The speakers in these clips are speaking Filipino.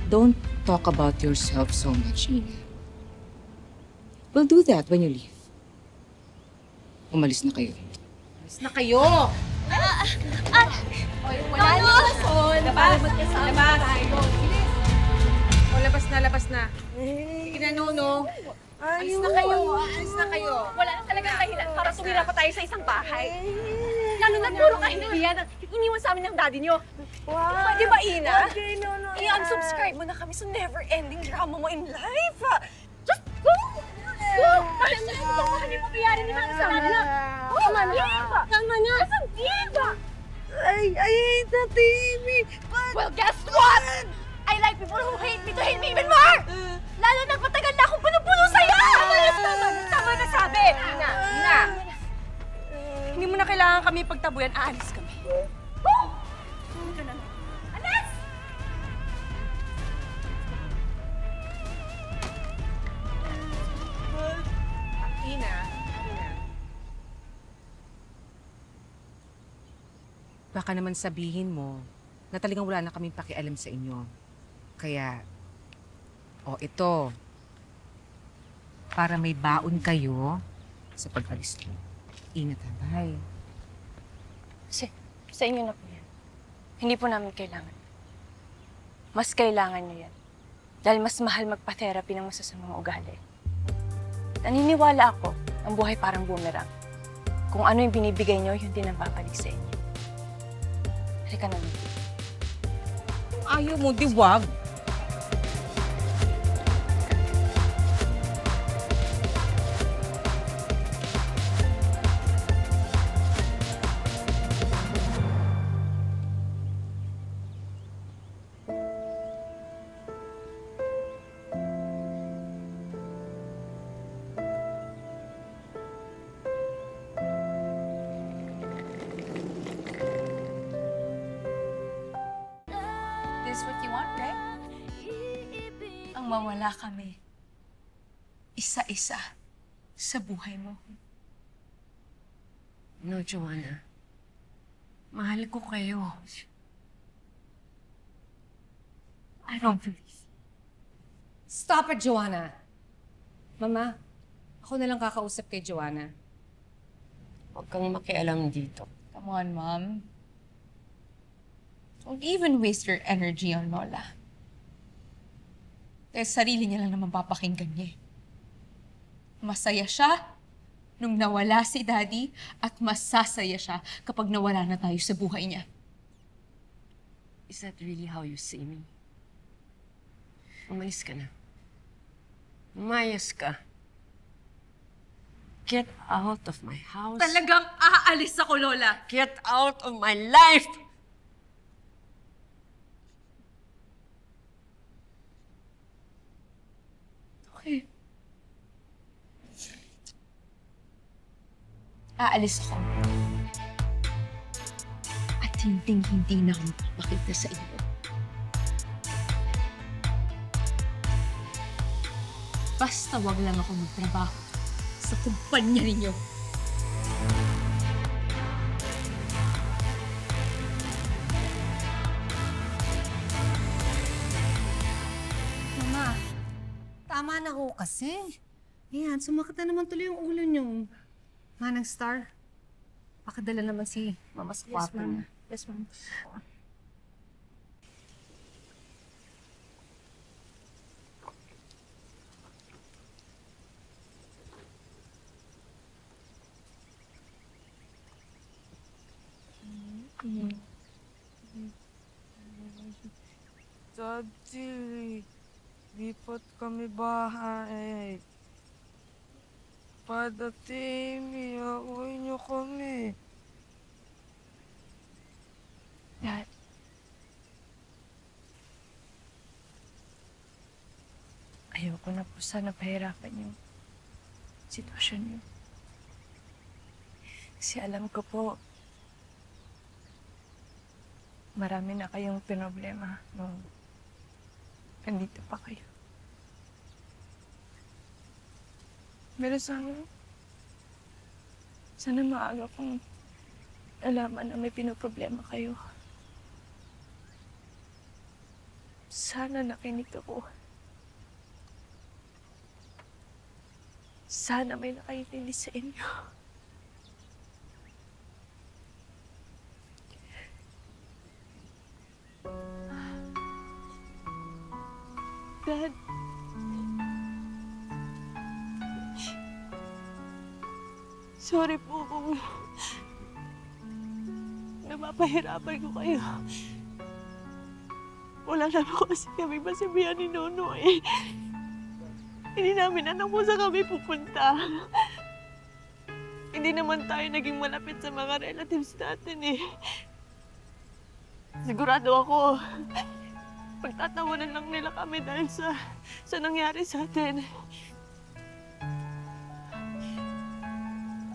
Don't talk about yourself so much, Ina. We'll do that when you leave. Umalis na kayo. Umalis na kayo! Wala na yung Sol. Labas! O, labas na. Kinanono. Alis na kayo. Wala na talagang dahilan para tumira pa tayo sa isang bahay. Lalo na puro kahihiyan at iniwan sa amin ng daddy niyo. Pwede ba, Ina? I-unsubscribe mo na kami sa never-ending drama mo in life. Just go! Go! Kasi ito baka hindi mangyayari ni Mama sa amin. Tama na. Asa diva? I hate the TV. Well, guess what? I like people who hate me to hate me even more! Lalo na patagal na akong puno-puno sa'yo! Tama na sabi! Ina! Hindi mo na kailangan kami pagtabuyan, aalis kami. Alis! Ina. Baka naman sabihin mo na talagang wala na kaming pakialam sa inyo. Kaya, ito. Para may baon kayo sa pag-alis niyo. Ingat ha, bye. Sa inyo na po yan. Hindi po namin kailangan. Mas kailangan niyo yan. Dahil mas mahal magpa-therapy ng masasamang ugali. Naniniwala ako, ang buhay parang boomerang. Kung ano yung binibigay niyo, yun din ang babalik sa inyo. Halika na. Ayaw mo, diwag. This is what you want, right? Ang mawala kami. Isa-isa sa buhay mo. No, Joanna. Mahal ko kayo. I don't believe. Stop it, Joanna! Mama, ako na lang kakausap kay Joanna. Huwag kang makialam dito. Come on, Mom. Don't even waste your energy on Lola. Dahil sarili niya lang naman papakinggan niya. Masaya siya nung nawala si Daddy at masasaya siya kapag nawala na tayo sa buhay niya. Is that really how you see me? Umalis ka na. Umayas ka. Get out of my house. Talagang aalis ako, Lola! Get out of my life! Okay. Aalis ako. At hindi na ako magpapakita sa inyo. Basta wag lang ako magtrabaho sa kumpanya ninyo. Mama, tama na ho kasi. Ayan, sumakit na naman tuloy yung ulo niyo. Manang Star, pakadala naman si Mama sa kwarto niya. Yes, Ma'am. Daddy, lipat kami bahay. Padating, iaway niyo kami. Dad. Ayoko na po sana pahirapan yung sitwasyon niyo. Kasi alam ko po, marami na kayong problema nung nandito pa kayo. Pero sana maaga kong alaman na may pinoproblema kayo. Sana nakinig ako. Sana may nakaintindi sa inyo. Dad. Sorry po kung napapahirapan ko kayo. Wala naman kasi kami masabihan ni Nono eh. Hindi namin alam kung saan kami pupunta. Hindi naman tayo naging malapit sa mga relatives natin eh. Sigurado ako, pagtatawanan lang nila kami dahil sa nangyari sa atin.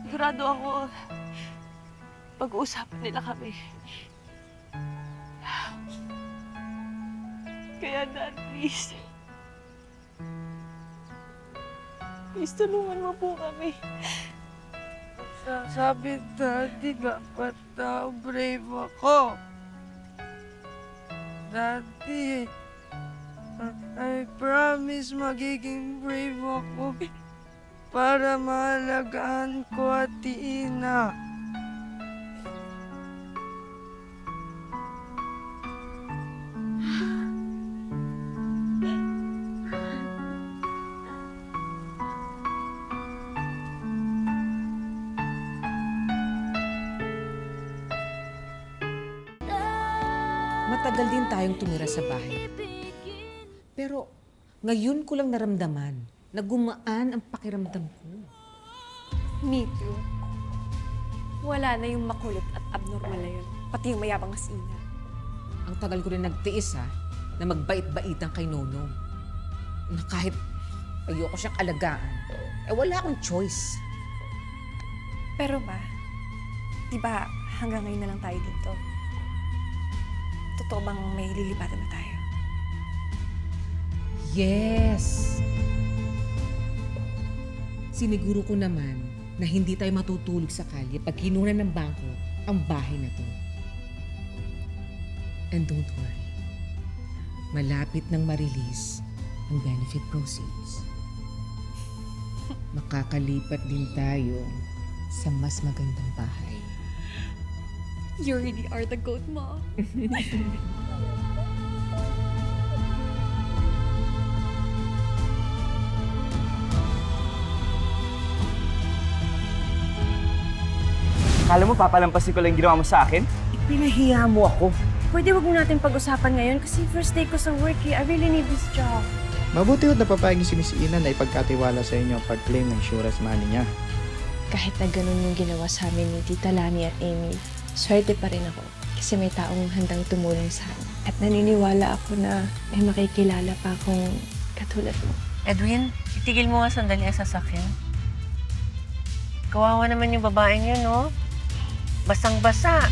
Sigurado ako, pag-uusapan nila kami. Kaya Dad, please. Please, tulungan mo po kami. Sabi Daddy, dapat daw brave ako. Daddy, I promise magiging brave ako para maalagaan ko at Ina. Matagal din tayong tumira sa bahay. Pero ngayon ko lang naramdaman na gumaan ang pakiramdam ko. Me too. Wala na yung makulit at abnormal na yun. Pati yung mayabang na si Ina. Ang tagal ko rin nagtiis na magbait-baitan kay Nonong. Na kahit ayoko siyang alagaan, wala akong choice. Pero Ma, di ba hanggang ngayon na lang tayo dito? Totoo bang may lilipatan na tayo? Yes! Siniguro ko naman na hindi tayo matutulog sa kalye pag kinunan ng bangko ang bahay na to. And don't worry, malapit nang ma-release ang benefit proceeds. Makakalipat din tayo sa mas magandang bahay. You really are the goat, Ma. Akala mo papalampasin ko lang yung ginawa mo sa akin? Pinahiya mo ako. Pwede wag mo natin pag-usapan ngayon kasi first day ko sa work eh. I really need this job. Mabuti at napapayag niyo si Miss Ina na ipagkatiwala sa inyo ang pag-claim ng insurance money niya. Kahit na ganun yung ginawa sa amin ni Tita Lani at Amy, swerte pa rin ako kasi may taong handang tumulong sa akin. At naniniwala ako na may makikilala pa akong katulad mo. Edwin, itigil mo nga sandali ang sasakyan. Kawawa naman yung babaeng yun, no? Basang-basa.